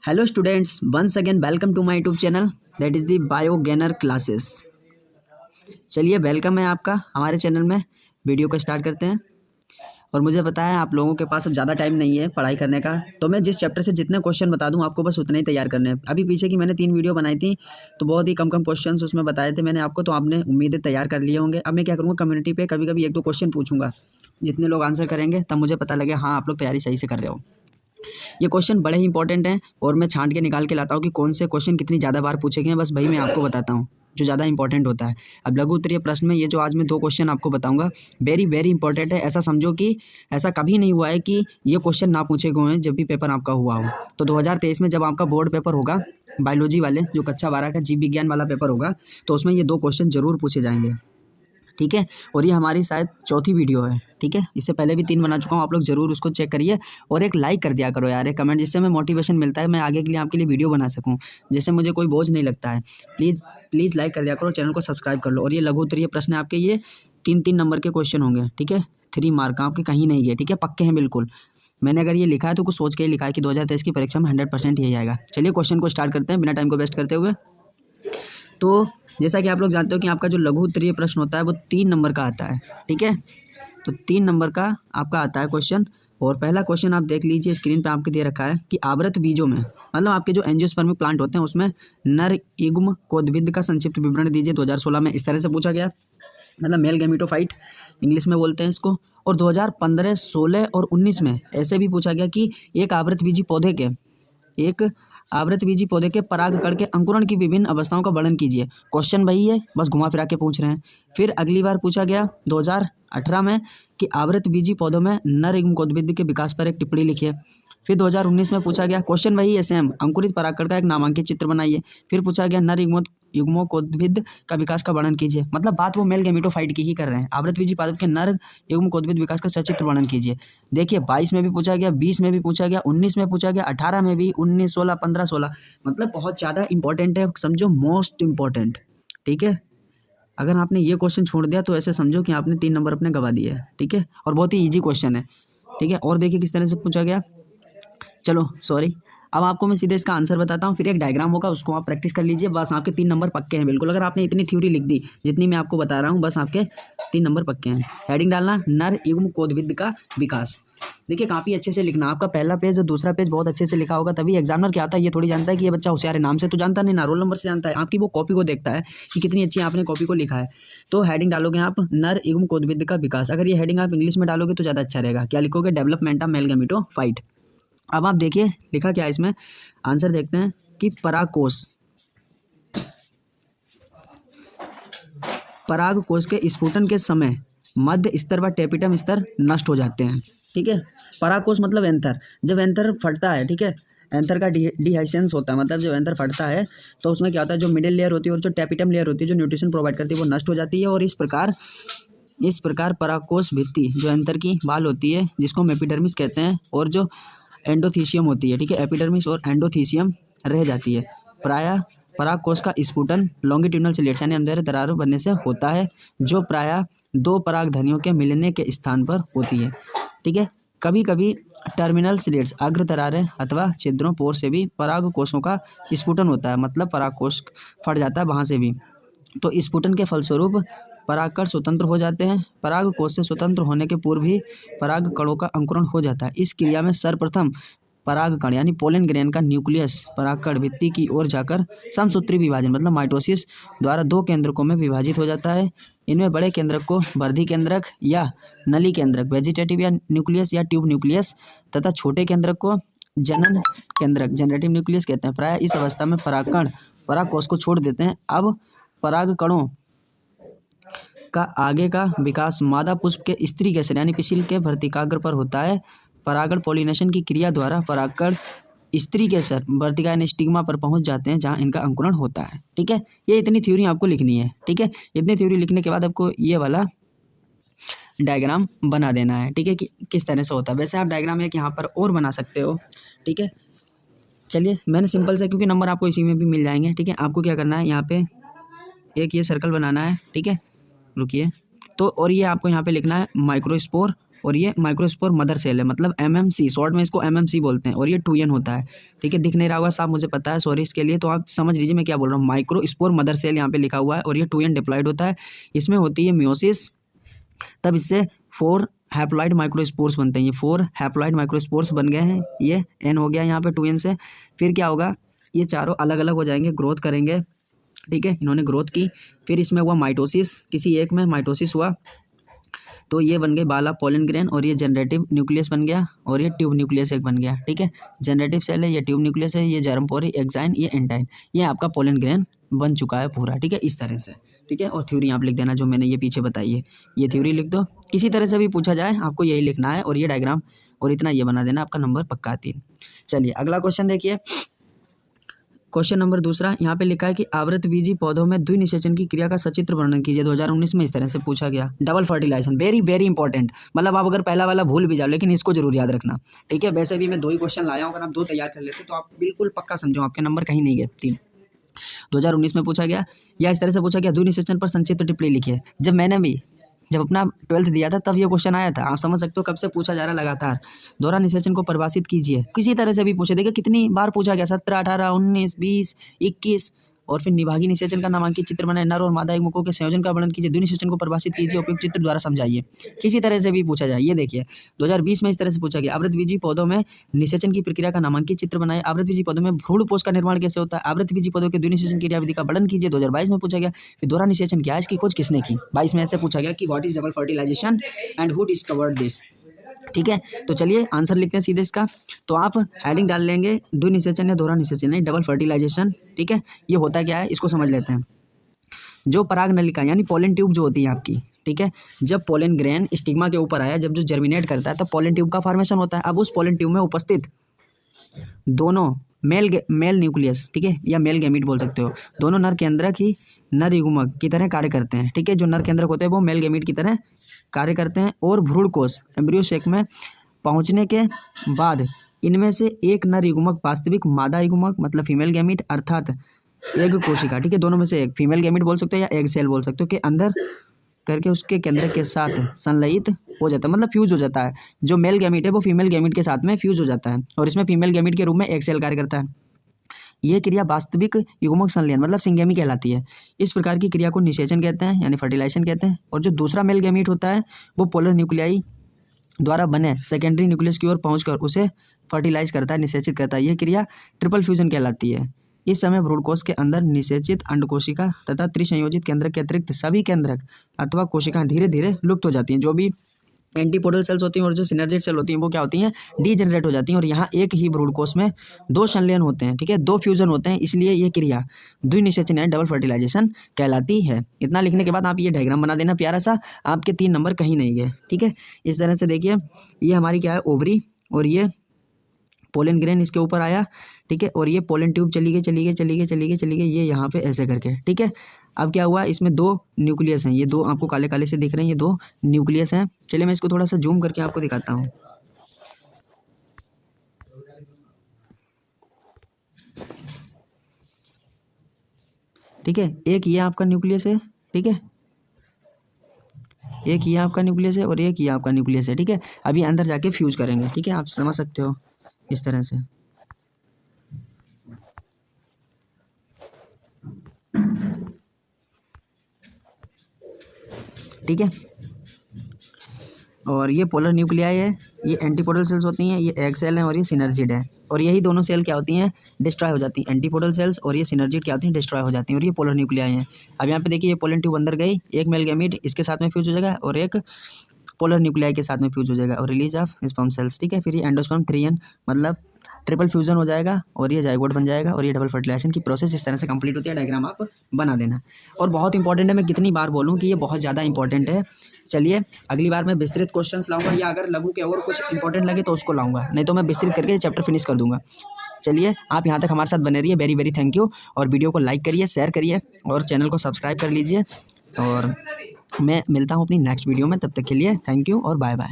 Hello students, once again welcome to my YouTube channel that is the Biogainer Classes। चलिए welcome है आपका हमारे channel में। Video को स्टार्ट करते हैं। और मुझे पता है आप लोगों के पास अब ज़्यादा टाइम नहीं है पढ़ाई करने का, तो मैं जिस चैप्टर से जितने क्वेश्चन बता दूं आपको बस उतने ही तैयार करने हैं। अभी पीछे की मैंने 3 वीडियो बनाई थी तो बहुत ही कम क्वेश्चन उसमें बताए थे मैंने आपको, तो आपने उम्मीदें तैयार कर लिए होंगे। अब मैं क्या करूँगा, कम्युनिटी पे कभी कभी 1-2 क्वेश्चन पूछूंगा, जितने लोग आंसर करेंगे तब मुझे पता लगे हाँ आप लोग तैयारी सही से कर रहे हो। ये क्वेश्चन बड़े ही इंपॉर्टेंट हैं और मैं छांट के निकाल के लाता हूँ कि कौन से क्वेश्चन कितनी ज़्यादा बार पूछे गए हैं, बस भाई मैं आपको बताता हूँ जो ज़्यादा इंपॉर्टेंट होता है। अब लघु उत्तरीय प्रश्न में ये जो आज मैं 2 क्वेश्चन आपको बताऊंगा वेरी वेरी इंपॉर्टेंट है। ऐसा समझो कि ऐसा कभी नहीं हुआ है कि ये क्वेश्चन ना पूछे गए हैं जब भी पेपर आपका हुआ हो। तो 2023 में जब आपका बोर्ड पेपर होगा बायोलॉजी वाले, जो कक्षा 12 का जीव विज्ञान वाला पेपर होगा, तो उसमें ये 2 क्वेश्चन जरूर पूछे जाएंगे, ठीक है। और ये हमारी शायद चौथी वीडियो है, ठीक है। इससे पहले भी 3 बना चुका हूँ, आप लोग ज़रूर उसको चेक करिए और एक लाइक कर दिया करो यार, एक कमेंट, जिससे मैं मोटिवेशन मिलता है मैं आगे के लिए आपके लिए वीडियो बना सकूँ, जिससे मुझे कोई बोझ नहीं लगता है। प्लीज़ प्लीज़ लाइक कर दिया करो, चैनल को सब्सक्राइब कर लो। और ये लघु उत्तरीय प्रश्न आपके ये 3-3 नंबर के क्वेश्चन होंगे, ठीक है। 3 मार्क आपके कहीं नहीं गए, ठीक है, पक्के हैं बिल्कुल। मैंने अगर ये लिखा है तो कुछ सोच के ही लिखा है कि 2023 की परीक्षा में 100% यही आएगा। चलिए क्वेश्चन को स्टार्ट करते हैं बिना टाइम को वेस्ट करते हुए। तो जैसा कि आप लोग जानते हो कि आपका जो लघु उत्तरीय प्रश्न होता है वो 3 नंबर का आता है, ठीक है। तो 3 नंबर का आपका आता है क्वेश्चन। और पहला क्वेश्चन आप देख लीजिए, स्क्रीन पे आपके दे रखा है कि आवृत बीजों में, मतलब आपके जो एंजियोस्पर्मिक प्लांट होते हैं उसमें नर युग्म कोद्भिद का संक्षिप्त विवरण दीजिए। 2016 में इस तरह से पूछा गया, मतलब मेल गैमेटोफाइट इंग्लिश में बोलते हैं इसको। और 2015, 16 और 19 में ऐसे भी पूछा गया कि एक आवृतबीजी पौधे के परागकण के अंकुरण की विभिन्न अवस्थाओं का वर्णन कीजिए। क्वेश्चन वही है, बस घुमा फिरा के पूछ रहे हैं। फिर अगली बार पूछा गया 2018 में कि आवृतबीजी पौधों में नर युग्मकोद्भिद के विकास पर एक टिप्पणी लिखिए। फिर 2019 में पूछा गया, क्वेश्चन वही है सेम, अंकुरित परागकण का एक नामांकित चित्र बनाइए। फिर पूछा गया नर युग्मकोद्भिद का विकास का वर्णन कीजिए। मतलब बात वो मेल गैमेटोफाइट की ही कर रहे हैं। आवृतबीजी पादप के नर युग्मकोद्भिद विकास का सचित्र वर्णन कीजिए। देखिए 22 में भी पूछा गया, 20 में भी पूछा गया, 19 में पूछा गया, 18 में भी, 19, 16, 15, 16, मतलब बहुत ज़्यादा इंपॉर्टेंट है, समझो मोस्ट इंपॉर्टेंट, ठीक है। अगर आपने ये क्वेश्चन छोड़ दिया तो ऐसे समझो कि आपने 3 नंबर अपने गवा दिए हैं, ठीक है। और बहुत ही ईजी क्वेश्चन है, ठीक है। और देखिए किस तरह से पूछा गया, चलो सॉरी, अब आपको मैं सीधे इसका आंसर बताता हूँ, फिर एक डायग्राम होगा उसको आप प्रैक्टिस कर लीजिए। बस आपके 3 नंबर पक्के हैं बिल्कुल। अगर आपने इतनी थ्योरी लिख दी जितनी मैं आपको बता रहा हूँ, बस आपके 3 नंबर पक्के हैं। हेडिंग डालना नर युग्म कोद्भिद का विकास। देखिए काफ़ी अच्छे से लिखना, आपका पहला पेज और दूसरा पेज बहुत अच्छे से लिखा होगा, तभी एग्जामिनर क्या आता है ये थोड़ी जानता है कि ये बच्चा होशियार है, नाम से तो जानता नहीं ना, रोल नंबर से जानता है, आपकी वो कॉपी को देखता है कि कितनी अच्छी आपने कॉपी को लिखा है। तो हेडिंग डालोगे आप नर युग्म कोद्भिद का विकास। अगर ये हेडिंग आप इंग्लिश में डालोगे तो ज़्यादा अच्छा रहेगा। क्या लिखोगे, डेवलपमेंट ऑफ मेल गैमेटोफाइट। अब आप देखिए लिखा क्या है इसमें, आंसर देखते हैं कि परागकोश के स्फुटन के समय मध्य स्तर व टेपिटम स्तर नष्ट हो जाते हैं, ठीक है। परागकोश मतलब एंथर, जब एंथर फटता है, ठीक है, एंथर का डिहाइसेंस होता है, मतलब जब एंथर फटता है तो उसमें क्या होता है, जो मिडिल लेयर होती है और जो टेपिटम लेयर होती है जो न्यूट्रिशन प्रोवाइड करती है वो नष्ट हो जाती है। और इस प्रकार परागकोश भित्ति जो एंथर की बाल होती है जिसको हम एपिडर्मिस कहते हैं, और जो एंडोथीसियम होती है, ठीक है, एपिडर्मिस और एंडोथीसियम रह जाती है। प्रायः परागकोश का स्फुटन लॉन्गिट्यूडनल सिलेट्स यानी अंधेरे दरार बनने से होता है, जो प्रायः 2 परागधनियों के मिलने के स्थान पर होती है, ठीक है। कभी कभी टर्मिनल सिलेट्स अग्र दरारें अथवा छिद्रों पोर से भी परागकोशों का स्फुटन होता है, मतलब परागकोश फट जाता है वहाँ से भी। तो स्फुटन के फलस्वरूप परागकण स्वतंत्र हो जाते हैं। परागकोश से स्वतंत्र होने के पूर्व ही परागकणों का अंकुरण हो जाता है। इस क्रिया में सर्वप्रथम परागकण यानी पोलन ग्रेन का न्यूक्लियस परागकण भित्ति की ओर जाकर समसूत्री विभाजन मतलब माइटोसिस द्वारा 2 केंद्रकों में विभाजित हो जाता है। इनमें बड़े केंद्रक को वर्धी केंद्रक या नली केंद्रक वेजिटेटिव या न्यूक्लियस या ट्यूब न्यूक्लियस तथा छोटे केंद्रक को जनन केंद्रक जनरेटिव न्यूक्लियस कहते हैं। प्रायः इस अवस्था में परागकण परागकोश को छोड़ देते हैं। अब परागकणों का आगे का विकास मादा पुष्प के स्त्री केसर यानी पिसील के भर्तिकाग्र पर होता है। परागण पॉलिनेशन की क्रिया द्वारा परागकण स्त्री केसर भर्तिका यानी स्टिग्मा पर पहुंच जाते हैं जहां इनका अंकुरण होता है, ठीक है। ये इतनी थ्योरी आपको लिखनी है, ठीक है। इतनी थ्योरी लिखने के बाद आपको ये वाला डायग्राम बना देना है, ठीक है, कि किस तरह से होता है। वैसे आप डायग्राम एक यहाँ पर और बना सकते हो, ठीक है। चलिए मैंने सिंपल से, क्योंकि नंबर आपको इसी में भी मिल जाएंगे, ठीक है। आपको क्या करना है, यहाँ पे एक ये सर्कल बनाना है, ठीक है, रुकिए। तो और ये आपको यहाँ पे लिखना है माइक्रोस्पोर और ये माइक्रोस्पोर मदर सेल है, मतलब MMC, शॉर्ट में इसको MMC बोलते हैं, और ये 2N होता है। ठीक है, दिख नहीं रहा होगा साहब, मुझे पता है, सॉरी इसके लिए। तो आप समझ लीजिए मैं क्या बोल रहा हूँ, माइक्रोस्पोर मदर सेल यहाँ पे लिखा हुआ है, और ये 2N डिप्लॉयड होता है। इसमें होती है मियोसिस, तब इससे 4 हैप्लॉइड माइक्रोस्पोर्स बनते हैं। ये 4 हैप्लॉइड माइक्रोस्पोर्स बन गए हैं, ये N हो गया यहाँ पे 2N से। फिर क्या होगा, ये चारों अलग अलग हो जाएंगे, ग्रोथ करेंगे। ठीक है, इन्होंने ग्रोथ की, फिर इसमें हुआ माइटोसिस, किसी एक में माइटोसिस हुआ, तो ये बन गए बाला पोलन ग्रेन, और ये जनरेटिव न्यूक्लियस बन गया, और ये ट्यूब न्यूक्लियस एक बन गया। ठीक है, जनरेटिव सेल है, ये ट्यूब न्यूक्लियस है, ये जर्मपोरी, एक्साइन, ये एंटाइन, ये आपका पोलन ग्रेन बन चुका है पूरा। ठीक है, इस तरह से। ठीक है, और थ्योरी आप लिख देना जो मैंने ये पीछे बताई है, ये थ्योरी लिख दो। किसी तरह से भी पूछा जाए आपको यही लिखना है, और ये डायग्राम और इतना ये बना देना, आपका नंबर पक्का 3। चलिए अगला क्वेश्चन देखिए, क्वेश्चन नंबर दूसरा यहाँ पे लिखा है कि आवृतबीजी पौधों में द्विनिषेचन की क्रिया का सचित्र वर्णन कीजिए। 2019 में इस तरह से पूछा गया। Double fertilisation, very very important, मतलब आप अगर पहला वाला भूल भी जाओ लेकिन इसको जरूर याद रखना। ठीक है, वैसे भी मैं 2 ही क्वेश्चन लाया हूँ, अगर आप 2 तैयार कर लेते तो आप बिल्कुल पक्का समझो आपके नंबर कहीं नहीं गए। 3 2019 में पूछा गया, या इस तरह से पूछा गया, द्विनिषेचन पर संक्षिप्त टिप्पणी लिखिए। जब अपना 12th दिया था तब ये क्वेश्चन आया था, आप समझ सकते हो कब से पूछा जा रहा है लगातार। दोहरा निषेचन को परिभाषित कीजिए, किसी तरह से भी पूछे, देखिए कितनी बार पूछा गया, 17, 18, 19, 20, 21। और फिर निभागी निषेचन का नामांकित चित्र बनाए, नर और मादा युग्मकों के संयोजन का वर्णन कीजिए, द्विनिषेचन को परिभाषित कीजिए, उपयुक्त चित्र द्वारा समझाइए। किसी तरह से भी पूछा जाए। ये देखिए 2020 में इस तरह से पूछा गया, आवृतबीजी पौधों में निषेचन की प्रक्रिया का नामांकित चित्र बनाए, आवृतबीजी पौधों में भ्रूणपोष का निर्माण कैसे होता है, आवृतबीजी पौधों के द्विनिषेचन क्रिया विधि का वर्णन कीजिए। 2022 में पूछा गया, फिर दोहरा निषेचन क्या है, इसकी खोज किसने की। 22 में ऐसे पूछा गया कि what is double fertilisation and who discovered this. ठीक है, तो चलिए आंसर लिखते हैं सीधे इसका। तो आप हेडिंग डाल लेंगे, द्विनिषेचन या दोहरा निषेचन नहीं, डबल फर्टिलाइजेशन। ठीक है, ये होता क्या है इसको समझ लेते हैं। जो पराग नलिका यानी पोलन ट्यूब जो होती है आपकी, ठीक है, जब पोलन ग्रेन स्टिग्मा के ऊपर आया, जब जो जर्मिनेट करता है तब पोलन ट्यूब का फॉर्मेशन होता है। अब उस पोलन ट्यूब में उपस्थित दोनों मेल न्यूक्लियस, ठीक है, या मेल गैमीट बोल सकते हो, दोनों नर केंद्रक ही नर युग्मक की तरह कार्य करते हैं। ठीक है, जो नर केंद्रक होते हैं वो मेल गैमीट की तरह कार्य करते हैं, और भ्रूणकोश एम्ब्रियो सेक में पहुंचने के बाद इनमें से एक नर युग्मक वास्तविक मादा युग्मक मतलब फीमेल गैमीट अर्थात एग कोशिका, ठीक है, दोनों में से एक फीमेल गैमीट बोल सकते हो या एग सेल बोल सकते हो, के अंदर करके उसके केंद्र के साथ संलयित हो जाता है, मतलब फ्यूज हो जाता है। जो मेल गैमीट है वो फीमेल गैमीट के साथ में फ्यूज हो जाता है, और इसमें फीमेल गैमीट के रूप में एग सेल कार्य करता है। यह क्रिया वास्तविक युग्मक संलयन मतलब सिंगेमी कहलाती है। इस प्रकार की क्रिया को निषेचन कहते हैं यानी फर्टिलाइजेशन कहते हैं। और जो दूसरा मेल गैमीट होता है वो पोलर न्यूक्लियाई द्वारा बने सेकेंडरी न्यूक्लियस की ओर पहुंचकर उसे फर्टिलाइज करता है, निषेचित करता है। यह क्रिया ट्रिपल फ्यूजन कहलाती है। इस समय भ्रूणकोश के अंदर निषेचित अंडकोशिका तथा त्रिसंयोजित केंद्रक के अतिरिक्त सभी केंद्रक अथवा कोशिकाएं धीरे धीरे लुप्त हो जाती हैं। जो भी एंटीपोडल सेल्स होती हैं और जो सिनर्जिक सेल होती हैं वो क्या होती हैं, डीजेनरेट हो जाती हैं। और यहाँ एक ही भ्रूणकोश में 2 संलयन होते हैं, ठीक है, 2 फ्यूजन होते हैं, इसलिए ये क्रिया द्विनिषेचन यानी डबल फर्टिलाइजेशन कहलाती है। इतना लिखने के बाद आप ये डायग्राम बना देना प्यारा सा, आपके 3 नंबर कहीं नहीं गए। ठीक है, इस तरह से देखिए ये हमारी क्या है ओवरी, और ये पोलन ग्रेन इसके ऊपर आया, ठीक है, और ये पोलन ट्यूब चली गई ये यहाँ पे ऐसे करके। ठीक है, अब क्या हुआ, इसमें 2 न्यूक्लियस हैं, ये 2 आपको काले काले से दिख रहे हैं, ये 2 न्यूक्लियस हैं। चलिए मैं इसको थोड़ा सा जूम करके आपको दिखाता हूँ। ठीक है, एक ये आपका न्यूक्लियस है, ठीक है, एक ये आपका न्यूक्लियस है और एक ये आपका न्यूक्लियस है। ठीक है, अभी अंदर जाके फ्यूज करेंगे। ठीक है, आप समझ सकते हो इस तरह से। ठीक है, और ये पोलर न्यूक्लियाई है, ये एंटीपोडल सेल्स होती हैं, ये एग सेल है और ये सिनर्जिड है। और यही दोनों सेल क्या होती हैं, डिस्ट्रॉय हो जाती हैं। एंटीपोडल सेल्स और ये सिनर्जिड क्या होती हैं, डिस्ट्रॉय हो जाती हैं। और ये पोलर न्यूक्लियाई हैं। अब यहाँ पे देखिए ये पोलन ट्यूब अंदर गई, एक मेल गैमीट इसके साथ में फ्यूज हो जाएगा और एक पोलर न्यूक्लियाई के साथ में फ्यूज हो जाएगा और रिलीज ऑफ स्पर्म सेल्स। ठीक है, फिर ये एंडोस्पर्म 3N मतलब ट्रिपल फ्यूजन हो जाएगा और ये जाइगोट बन जाएगा और ये डबल फर्टिलाइजेशन की प्रोसेस इस तरह से कंप्लीट होती है। डायग्राम आप बना देना। और बहुत इंपॉर्टेंट है, मैं कितनी बार बोलूँ कि ये बहुत ज़्यादा इंपॉर्टेंट है। चलिए अगली बार मैं विस्तृत क्वेश्चंस लाऊंगा, या अगर लघु के और कुछ इंपॉर्टेंट लगे तो उसको लाऊंगा, नहीं तो मैं विस्तृत करके चैप्टर फिनिश कर दूंगा। चलिए आप यहाँ तक हमारे साथ बने रहिए, वेरी वेरी थैंक यू। और वीडियो को लाइक करिए, शेयर करिए और चैनल को सब्सक्राइब कर लीजिए। और मैं मिलता हूँ अपनी नेक्स्ट वीडियो में, तब तक के लिए थैंक यू और बाय बाय।